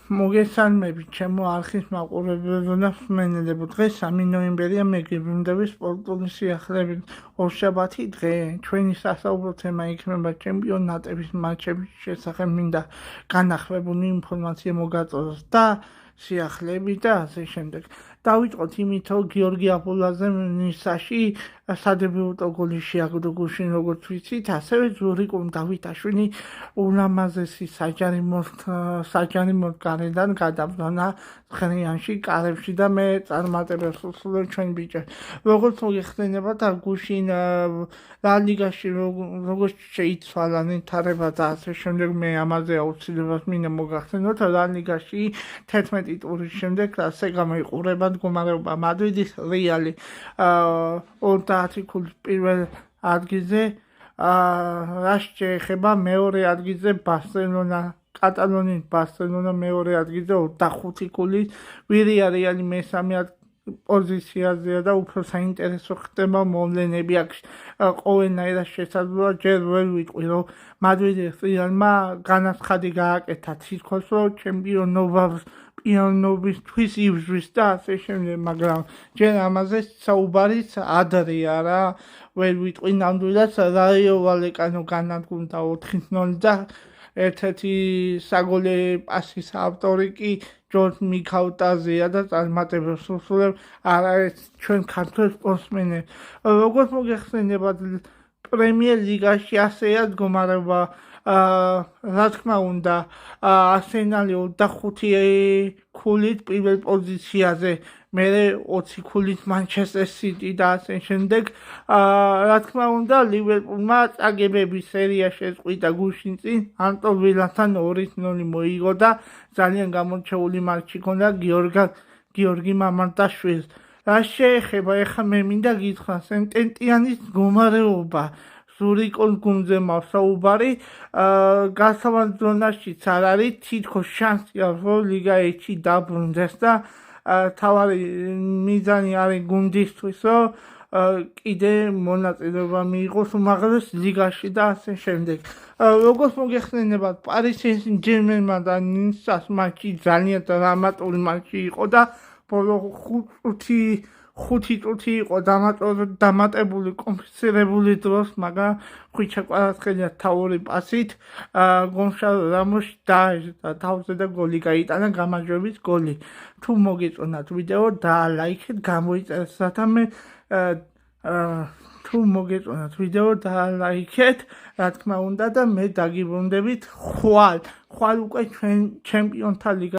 მოგესალმებით ჩემო არხის მაყურებლებო და მსმენელებო. დღეს 3 ნოემბერია, მე გიბრუნდები სპორტული სიახლეებით. ორშაბათი დღე ჩვენი სასაუბრო თემა იქნება ჩემპიონატების მატჩების შესახებ. მინდა განახლებული ინფორმაცია მოგაწოდოთ და სიახლეები და ასე შემდეგ. დავიწყოთ იმით, რომ გიორგი აბულაძემ ნისაში სადებიუტო გოლი შეაგდო გუშინ, როგორც ვიცით, ასევე ზურიკომ დავითაშვილი ულამაზესი საჯარიმოდ გარედან გადაბრძანა ხრიანში, კარებში და მე წარმატებას ვუსურვებ ჩვენ ბიჭებს. როგორც მოგეხსენებათ, გუშინ ლა ლიგაში როგორც შეიცვალა ნეთარება და ასე შემდეგ, მე ამაზე აუცილებლად მინდა მოგახსენოთ, ლა ლიგაში 11 ტურის შემდეგ ასე გამოიყურება მდგომარეობა. მადრიდის რეალი 30 ქულით პირველ ადგილზე, რაც შეეხება მეორე ადგილზე ბარსელონა, კატალონიის ბარსელონა მეორე ადგილზე 25 ქულით, ვირია რეალი მესამე პოზიციაზეა და უფრო საინტერესო ხდება მოვლენები აქ. ყოველნაირად შესაძლოა ჯერ ვერ ვიტყვი, რომ მადრიდის რეალმა განაცხადი გააკეთა თითქოს, რომ ჩემპიონობისთვის იბრძვის და ასე შემდეგ, მაგრამ ჯერ ამაზე საუბარიც ადრეა რა. ვერ ვიტყვი ნამდვილად. რაიო ვალეკანო განადგურდა 4-0 და ერთ-ერთი საგოლე პასის ავტორი კი ჯორჯ მიკაუტაზეა და წარმატებას ვუსურვებ არაერთ ჩვენ ქართველ სპორტსმენებს. როგორც მოგეხსენებათ, პრემიერ ლიგაში ასეა მდგომარეობა. რა თქმა უნდა, არსენალი 25 ქულით პირველ პოზიციაზე, მერე 20 ქულით მანჩესტერ სიტი და ასე შემდეგ. რა თქმა უნდა, ლივერპულმა წაგებების სერია შეწყვიტა გუშინ წინ, ასტონ ვილასთან 2-0 მოიგო და ძალიან გამორჩეული მატჩი ჰქონდა გიორგი მამარდაშვილს. რა შეეხება, ეხლა მე მინდა გითხრა სენტენტიანის მდგომარეობა. ზურიკოს გუნდზე მაქვს საუბარი, გასავალ ზონაშიც არ არის, თითქოს შანსი აქვს, რომ ლიგა 1-ში დაბრუნდეს და თავარი მიზანი არის გუნდისთვის, რომ კიდე მონაწილეობა მიიღოს უმაღლეს ლიგაში და ასე შემდეგ. როგორც მოგეხსენებათ, პარი სენ-ჟერმენმა და ნისას მატჩი ძალიან დრამატული მატჩი იყო და ბოლო 5 წუთი იყო დამატებული კომპენსირებული დროს, მაგრამ ხვიჩა კვარაცხელია თავური პასით გონსალო რამოსი დაეჟდა თავზე და გოლი გაიტანა, გამარჯვების გოლი. თუ მოგეწონათ ვიდეო, დაალაიქეთ, გამოიწერეთ სათამე. თუ მოგეწონათ ვიდეო, დაალაიქეთ, რა თქმა უნდა და მე დაგიბრუნდებით ხვალ უკვე ჩვენ ჩემპიონთა ლიგა